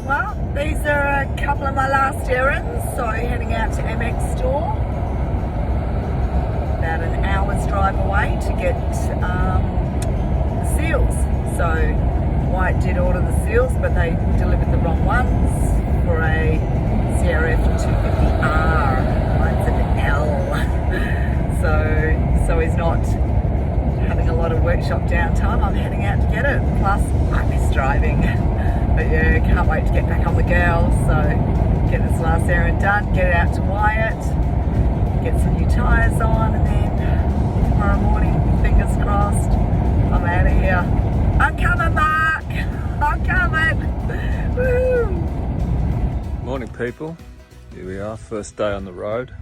Well, these are a couple of my last errands, so heading out to MX store. About an hour's drive away to get the seals. So White did order the seals, but they delivered the wrong ones for a CRF250R. Mine's an L. So he's not having a lot of workshop downtime. I'm heading out to get it. Plus, I miss driving. But yeah, can't wait to get back on the girl. So get this last errand done, get it out to Wyatt, get some new tyres on, and then tomorrow morning, fingers crossed, I'm out of here. I'm coming back! I'm coming! Woo! Morning people, here we are, first day on the road.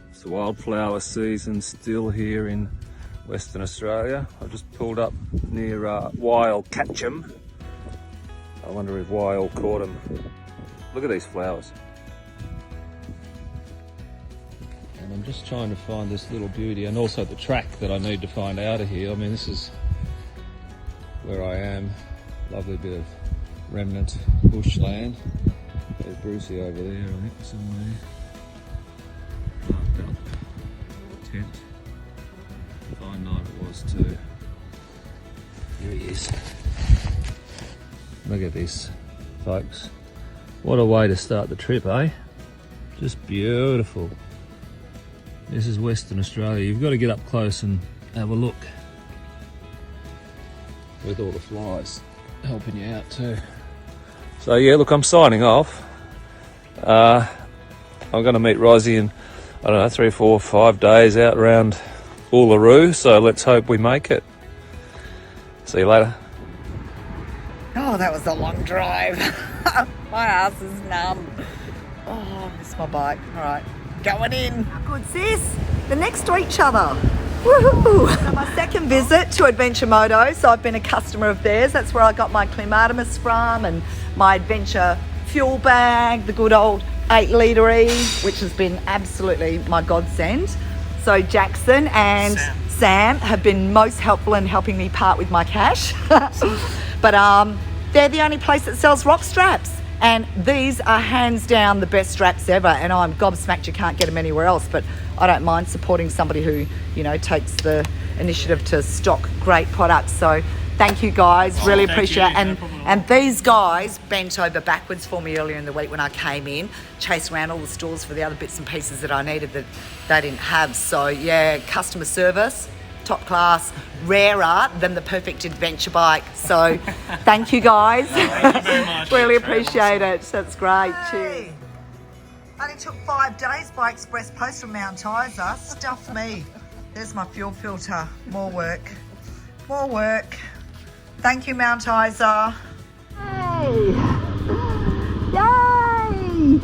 It's the wildflower season still here in Western Australia. I just pulled up near Weil Catcham. I wonder if Weil caught them. Look at these flowers. And I'm just trying to find this little beauty and also the track that I need to find out of here. I mean, this is where I am. Lovely bit of remnant bushland. There's Brucey over there, I think, somewhere. Parked up. Tent. Fine night it was too. Here he is. Look at this, folks. What a way to start the trip, eh? Just beautiful. This is Western Australia. You've got to get up close and have a look. With all the flies helping you out too. So yeah, look, I'm signing off. I'm going to meet Rosie in, I don't know, 3, 4, 5 days out around Uluru. So let's hope we make it. See you later. Oh, that was a long drive. My ass is numb. Oh, I miss my bike. All right, going in. Good sis. They're next to each other. Woohoo! So my second visit to Adventure Moto. So I've been a customer of theirs. That's where I got my Artemis from, and my Adventure fuel bag, the good old 8-litre E, which has been absolutely my godsend. So Jackson and Sam have been most helpful in helping me part with my cash. But they're the only place that sells rock straps, and these are hands down the best straps ever, and I'm gobsmacked you can't get them anywhere else, but I don't mind supporting somebody who, you know, takes the initiative to stock great products. So thank you guys, really appreciate it. And these guys bent over backwards for me earlier in the week when I came in, chased around all the stores for the other bits and pieces that I needed that they didn't have. So yeah, customer service, top class, rarer than the perfect adventure bike. So thank you guys. Thank you very much. Really appreciate it. That's great. Cheers. Only took 5 days by express post from Mount Isa. Stuff me. There's my fuel filter. More work. More work. Thank you, Mount Isa. Hey! Yay!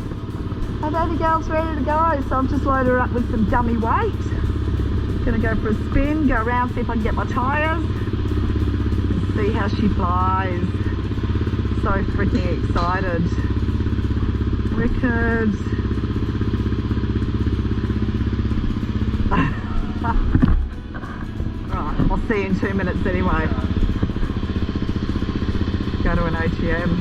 Our baby girl's ready to go, so I've just loaded her up with some dummy weight. Gonna go for a spin, go around, see if I can get my tyres, see how she flies. So freaking excited. Wicked. Right, I'll see you in 2 minutes anyway. Go to an ATM.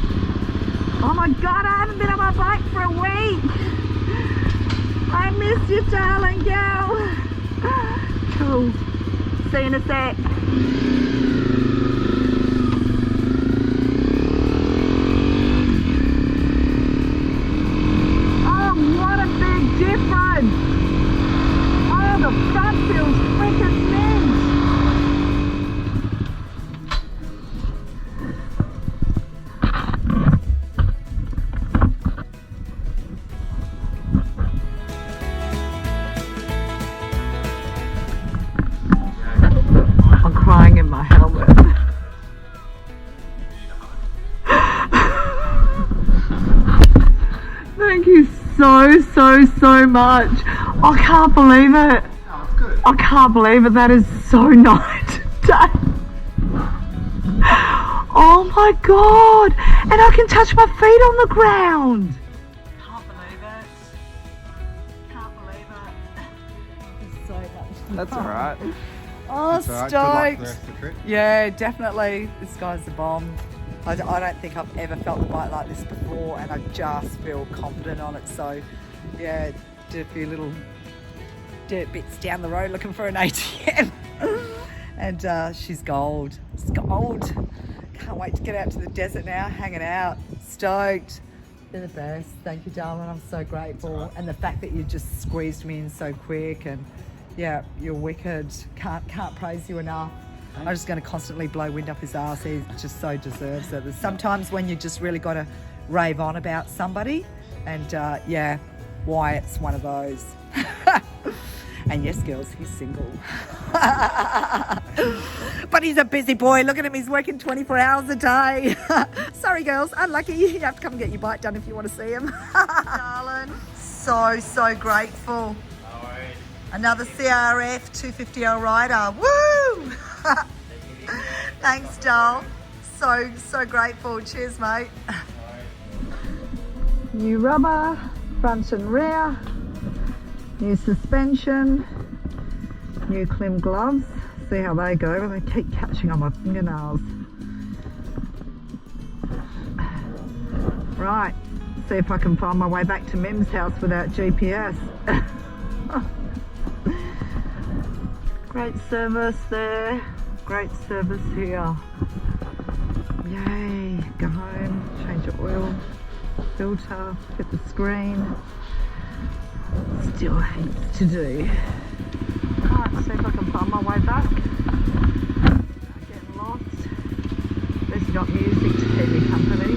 Oh my God, I haven't been on my bike for a week. I miss you, darling girl. Cool. See you in a sec. Oh, what a big difference. Oh, the front feels freaking mint. Crying in my helmet. Thank you so much. I can't believe it. I can't believe it. That is so nice. Oh my God. And I can touch my feet on the ground. Can't believe it. Can't believe it. It's so much fun. That's alright. Oh, That's all right. stoked. Good luck the rest of the trip. Yeah, definitely. This guy's the bomb. I don't think I've ever felt the bike like this before, and I just feel confident on it. So yeah, did a few little dirt bits down the road looking for an ATM. And she's gold. It's gold. Can't wait to get out to the desert now, hanging out. Stoked. You're the best. Thank you, darling. I'm so grateful. Right. And the fact that you just squeezed me in so quick, and yeah, you're wicked. Can't praise you enough. I'm just going to constantly blow wind up his ass. He just so deserves it. There's sometimes when you just really got to rave on about somebody, and yeah, Wyatt's one of those. And yes, girls, he's single. But he's a busy boy. Look at him, he's working 24 hours a day. Sorry, girls, unlucky. You have to come and get your bike done if you want to see him. Darling, so grateful. Another CRF250L rider. Woo! Thanks, doll. So grateful. Cheers, mate. New rubber, front and rear. New suspension. New Klim gloves. See how they go. They keep catching on my fingernails. Right. See if I can find my way back to Mim's house without GPS. Great service there, great service here. Yay, go home, change your oil, filter, fit the screen. Still heaps to do. Alright, see if I can find my way back. Getting lost. There's got music to keep me company.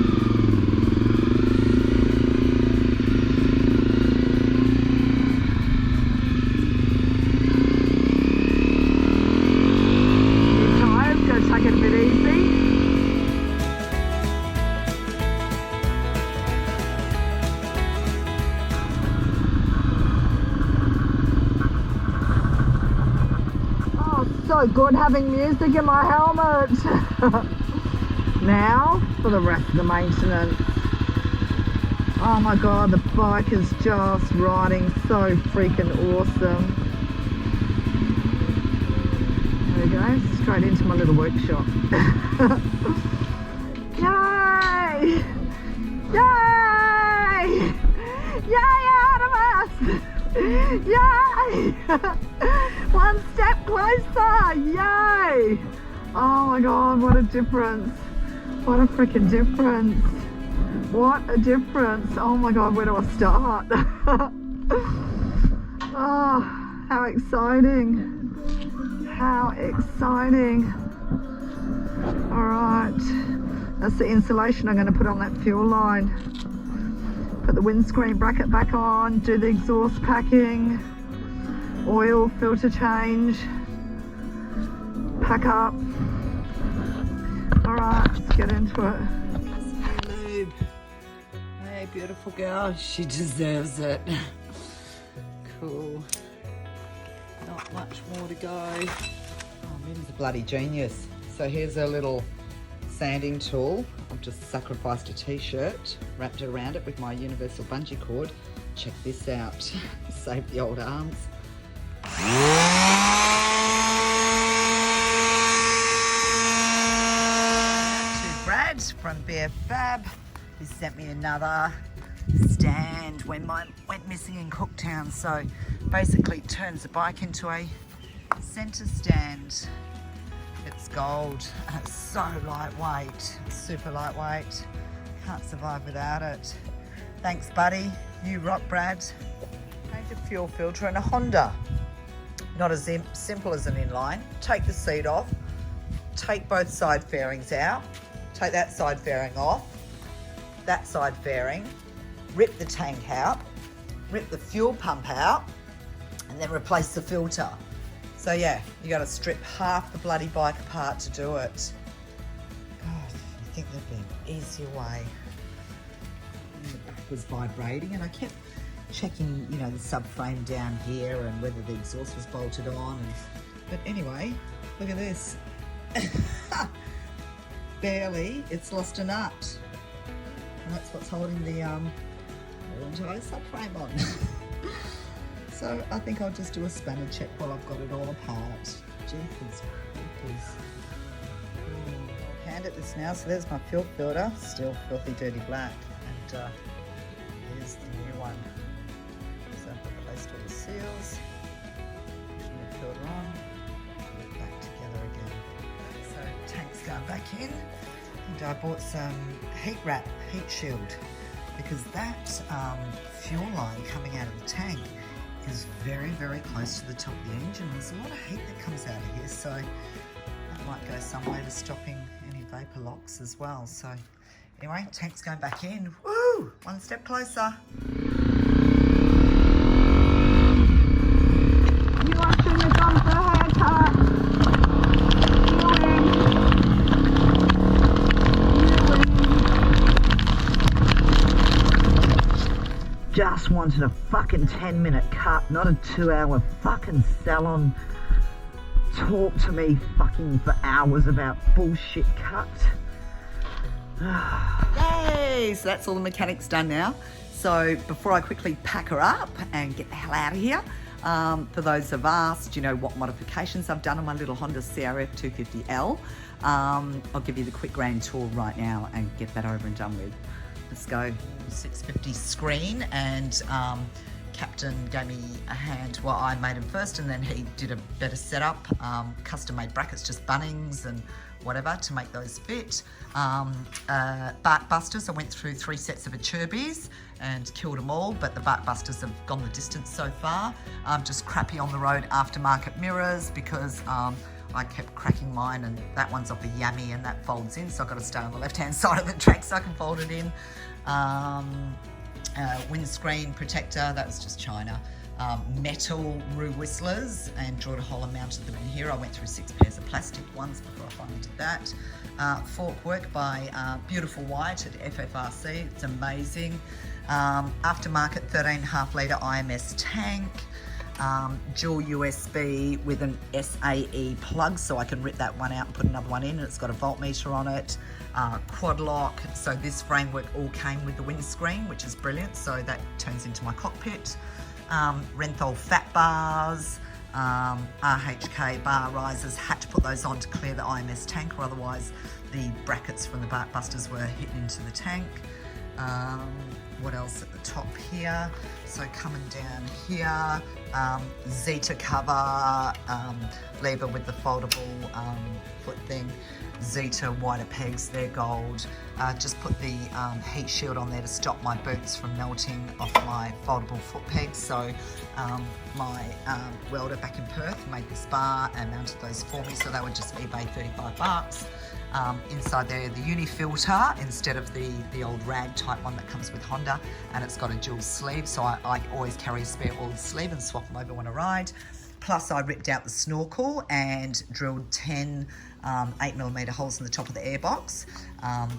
So good having music in my helmet. Now for the rest of the maintenance. Oh my god, the bike is just riding so freaking awesome. There we go, straight into my little workshop. Yay! Yay! Yay, Artemis! Yay! One step closer! Yay! Oh my god, what a difference! What a freaking difference! What a difference! Oh my god, where do I start? Oh, how exciting! How exciting! Alright, that's the insulation I'm going to put on that fuel line. Put the windscreen bracket back on, do the exhaust packing, oil filter change, pack up. Alright, let's get into it. Lube. Hey, beautiful girl, she deserves it. Cool. Not much more to go. Oh, Mim's a bloody genius. So here's a little sanding tool. I've just sacrificed a t-shirt, wrapped it around it with my universal bungee cord. Check this out. Save the old arms. To Brad from Bear Fab, who sent me another stand when mine went missing in Cooktown. So basically it turns the bike into a centre stand. It's gold and it's so lightweight, it's super lightweight. Can't survive without it. Thanks, buddy. You rock, Brad. Change a fuel filter in a Honda. Not as simple as an inline. Take the seat off, take both side fairings out, take that side fairing off, that side fairing, rip the tank out, rip the fuel pump out, and then replace the filter. So yeah, you got to strip half the bloody bike apart to do it. God, I think there'd be an easier way. And the back was vibrating, and I kept checking, you know, the subframe down here and whether the exhaust was bolted on. But anyway, look at this. Barely, it's lost a nut, and that's what's holding the entire subframe on. So I think I'll just do a spanner check while I've got it all apart. Jeepers creepers. Okay. hand at this now. So there's my fuel filter, still filthy dirty black. And here's the new one. So I've replaced all the seals. Turn the filter on, put it back together again. So tank's going back in. And I bought some heat wrap, heat shield, because that fuel line coming out of the tank is very, very close to the top of the engine. There's a lot of heat that comes out of here, so that might go some way to stopping any vapour locks as well. So anyway, tank's going back in. Woo! One step closer. You want to have gone for a haircut? Just wanted a fucking 10-minute cut, not a 2-hour fucking salon. Talk to me fucking for hours about bullshit cuts. Yay! So that's all the mechanics done now. So before I quickly pack her up and get the hell out of here, for those who've asked, you know, what modifications I've done on my little Honda CRF250L, I'll give you the quick grand tour right now and get that over and done with. Let's go. 650 screen, and Captain gave me a hand. Well, I made him first, and then he did a better setup, custom made brackets, just Bunnings and whatever to make those fit. Bark busters, I went through 3 sets of Achurbis and killed them all, but the bark busters have gone the distance so far. Just crappy on the road aftermarket mirrors, because I kept cracking mine, and that one's off the Yummy and that folds in, so I've got to stay on the left hand side of the track so I can fold it in. Windscreen protector, that was just China. Metal roo whistlers, and drilled a hole and mounted them in here. I went through 6 pairs of plastic ones before I finally did that. Fork work by Beautiful White at FFRC, it's amazing. Aftermarket 13.5 litre IMS tank. Dual USB with an SAE plug, so I can rip that one out and put another one in, and it's got a voltmeter on it. Quad lock, so this framework all came with the windscreen, which is brilliant, so that turns into my cockpit. Renthol fat bars, RHK bar risers, had to put those on to clear the IMS tank, or otherwise the brackets from the bark busters were hitting into the tank. What else at the top here? So coming down here, Zeta cover, lever with the foldable foot thing. Zeta wider pegs, they're gold. Just put the heat shield on there to stop my boots from melting off my foldable foot pegs. So my welder back in Perth made this bar and mounted those for me, so they were just eBay $35. Inside there, the uni filter instead of the old rag type one that comes with Honda, and it's got a dual sleeve, so I always carry a spare oil sleeve and swap them over when I ride. Plus I ripped out the snorkel and drilled 10 8mm holes in the top of the airbox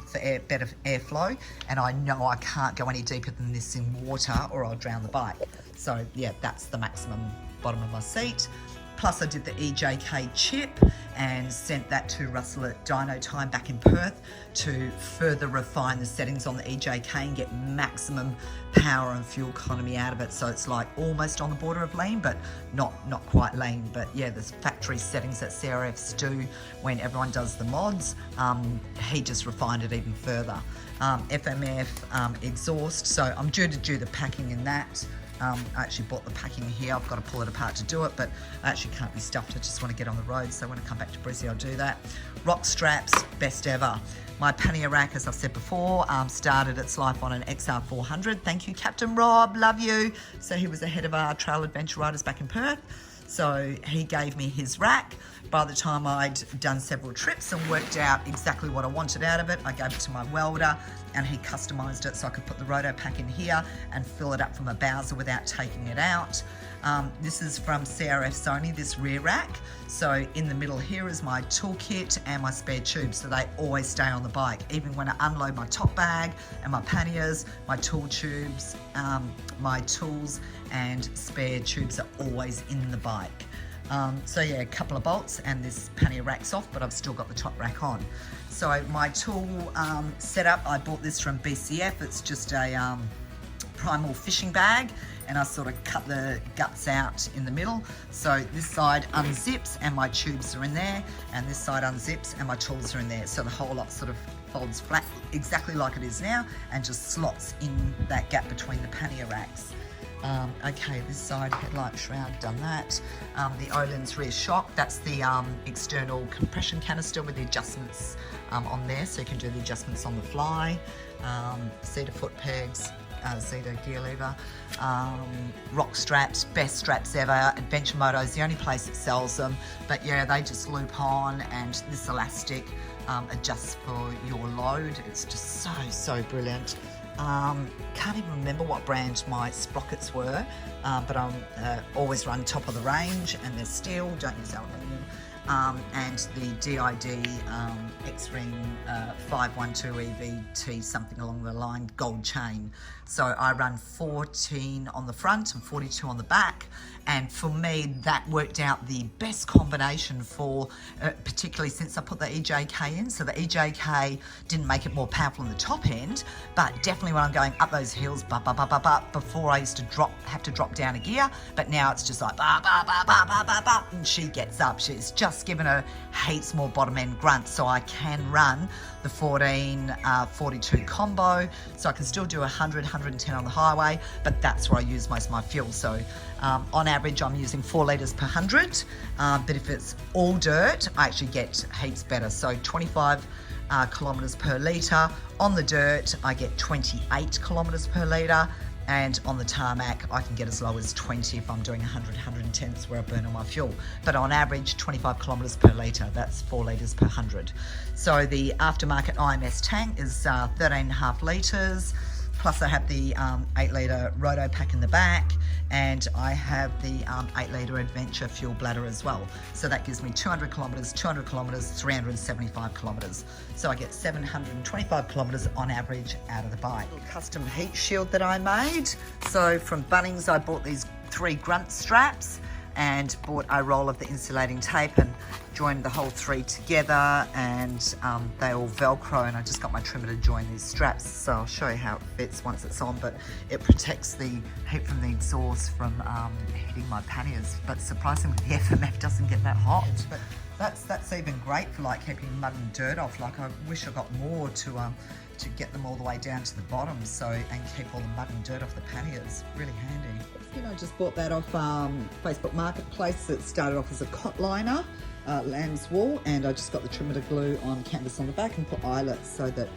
for better airflow, and I know I can't go any deeper than this in water or I'll drown the bike. So yeah, that's the maximum bottom of my seat. Plus I did the EJK chip and sent that to Russell at Dyno Time back in Perth to further refine the settings on the EJK and get maximum power and fuel economy out of it. So it's like almost on the border of lean, but not quite lean. But yeah, the factory settings that CRFs do when everyone does the mods, he just refined it even further. FMF exhaust, so I'm due to do the packing in that. I actually bought the packing here. I've got to pull it apart to do it, but I actually can't be stuffed. I just want to get on the road, so when I come back to Brisbane, I'll do that. Rock straps, best ever. My pannier rack, as I've said before, started its life on an XR400. Thank you, Captain Rob, love you. So he was the head of our trail adventure riders back in Perth. So he gave me his rack. By the time I'd done several trips and worked out exactly what I wanted out of it, I gave it to my welder and he customised it so I could put the roto pack in here and fill it up from a Bowser without taking it out. This is from CRF Sony, this rear rack. So in the middle here is my toolkit and my spare tubes, so they always stay on the bike. Even when I unload my top bag and my panniers, my tool tubes, my tools and spare tubes are always in the bike. So yeah, a couple of bolts and this pannier rack's off, but I've still got the top rack on. So my tool setup, I bought this from BCF. It's just a primal fishing bag, and I sort of cut the guts out in the middle. So this side unzips and my tubes are in there, and this side unzips and my tools are in there. So the whole lot sort of folds flat exactly like it is now and just slots in that gap between the pannier racks. Okay, this side headlight shroud, done that. The Olin's rear shock, that's the external compression canister with the adjustments on there, so you can do the adjustments on the fly. Cedar foot pegs, Zeta gear lever, rock straps, best straps ever. Adventure Moto is the only place that sells them, but yeah, they just loop on, and this elastic adjusts for your load. It's just so brilliant. Can't even remember what brand my sprockets were, but I'm always run top of the range, and they're steel, don't use aluminium. And the DID X-Ring 512 EVT, something along the line, gold chain. So I run 14 on the front and 42 on the back, and for me that worked out the best combination for, particularly since I put the EJK in. So the EJK didn't make it more powerful in the top end, but definitely when I'm going up those hills, before I used to have to drop down a gear, but now it's just like and she gets up. She's just given her heaps more bottom end grunt, so I can run the 14-42 combo, so I can still do 100-110 on the highway, but that's where I use most of my fuel. So on average I'm using 4 litres per 100, but if it's all dirt I actually get heaps better, so 25 kilometres per litre. On the dirt I get 28 kilometres per litre, and on the tarmac I can get as low as 20 if I'm doing 100-110, that's where I burn all my fuel. But on average 25 kilometres per litre, that's 4 litres per 100. So the aftermarket IMS tank is 13.5 litres, plus I have the 8 litre roto pack in the back, and I have the 8 litre adventure fuel bladder as well. So that gives me 200 kilometres, 375 kilometres. So I get 725 kilometres on average out of the bike. Custom heat shield that I made. So from Bunnings I bought these 3 grunt straps and bought a roll of the insulating tape and joined the whole 3 together, and they all Velcro, and I just got my trimmer to join these straps, so I'll show you how it fits once it's on. But it protects the heat from the exhaust from hitting my panniers, but surprisingly the FMF doesn't get that hot. But that's even great for like keeping mud and dirt off. Like I wish I got more to get them all the way down to the bottom, so, and keep all the mud and dirt off the panniers. Really handy. I just bought that off Facebook Marketplace. It started off as a cot liner, lamb's wool, and I just got the trimmer to glue on canvas on the back and put eyelets so that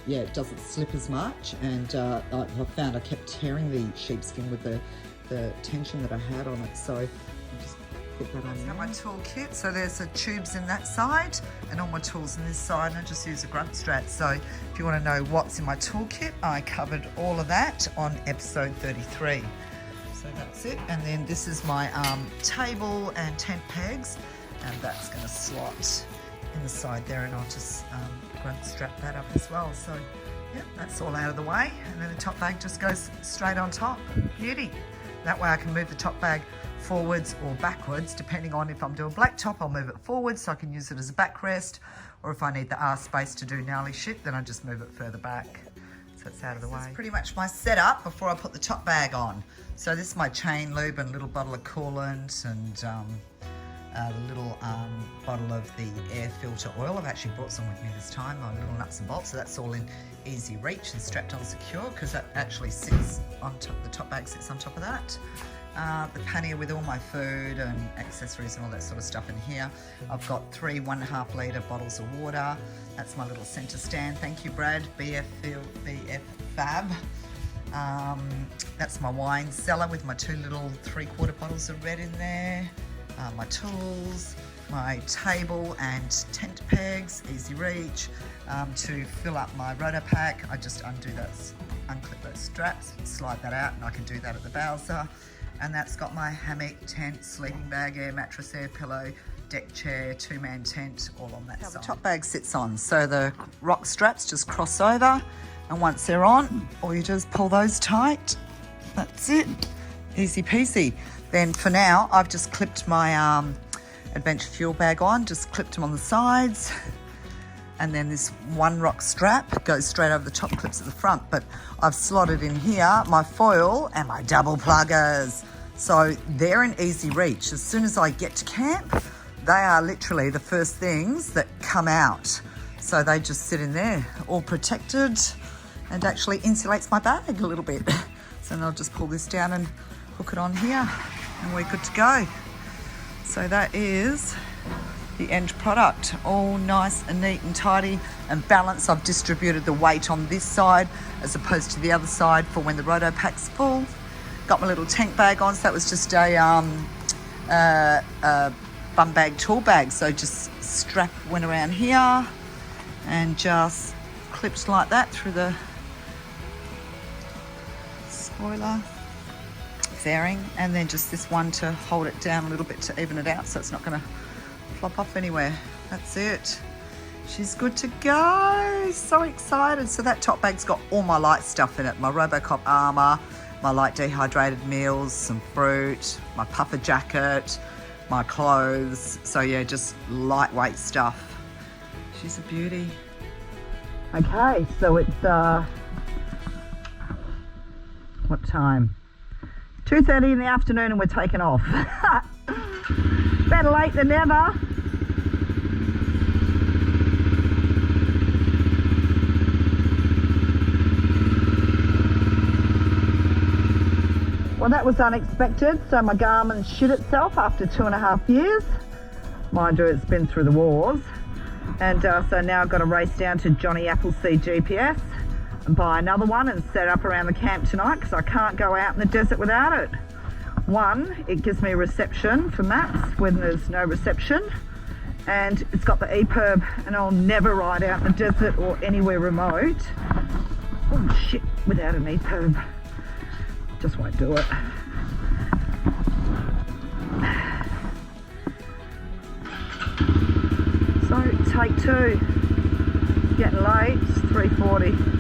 yeah, it doesn't slip as much. And I found I kept tearing the sheepskin with the tension that I had on it, so I just put that on there. My toolkit, so there's the tubes in that side and all my tools in this side, and I just use a grunt strat. So if you want to know what's in my toolkit, I covered all of that on episode 33. So that's it, and then this is my table and tent pegs, and that's going to slot in the side there, and I'll just grunt strap that up as well. So yeah, that's all out of the way, and then the top bag just goes straight on top. Beauty. That way I can move the top bag forwards or backwards, depending on if I'm doing blacktop, I'll move it forward so I can use it as a backrest, or if I need the arse space to do gnarly shit, then I just move it further back. So it's out of the way. That's pretty much my setup before I put the top bag on. So this is my chain lube and little bottle of coolant, and the little bottle of the air filter oil. I've actually brought some with me this time, my little nuts and bolts, so that's all in easy reach and strapped on secure, because that actually sits on top, the top bag sits on top of that. The pannier with all my food and accessories and all that sort of stuff in here. I've got 3 1.5 litre bottles of water. That's my little centre stand. Thank you, Brad. BF Fab. That's my wine cellar with my 2 little 3/4 bottles of red in there. My tools, my table and tent pegs, easy reach. To fill up my rotor pack, I just unclip those straps, slide that out, and I can do that at the Bowser. And that's got my hammock, tent, sleeping bag, air mattress, air pillow, deck chair, 2-man tent, all on that side. The top bag sits on, so the rock straps just cross over, and once they're on, all you do is pull those tight. That's it, easy peasy. Then for now, I've just clipped my adventure fuel bag on, just clipped them on the sides, and then this one rock strap goes straight over the top, clips at the front. But I've slotted in here my foil and my double pluggers. So they're in easy reach. As soon as I get to camp, they are literally the first things that come out. So they just sit in there, all protected, and actually insulates my bag a little bit. So then I'll just pull this down and hook it on here, and we're good to go. So that is the end product, all nice and neat and tidy and balanced. I've distributed the weight on this side as opposed to the other side for when the roto pack's full. Got my little tank bag on, so that was just a bum bag, tool bag. So just strap went around here and just clipped like that through the spoiler fairing, and then just this one to hold it down a little bit to even it out so it's not going to flop off anywhere. That's it. She's good to go. So excited. So that top bag's got all my light stuff in it. My Robocop armour, my light dehydrated meals, some fruit, my puffer jacket, my clothes. So yeah, just lightweight stuff. She's a beauty. Okay, so it's what time? 2:30 in the afternoon, and we're taking off. Better late than never. Well, that was unexpected. So my Garmin shit itself after 2.5 years. Mind you, it's been through the wars. And so now I've got to race down to Johnny Appleseed GPS and buy another one and set up around the camp tonight, because I can't go out in the desert without it. One, it gives me a reception for maps when there's no reception, and it's got the EPIRB, and I'll never ride out in the desert or anywhere remote, oh shit, without an EPIRB. Just won't do it. So take two. Getting late, it's 3:40.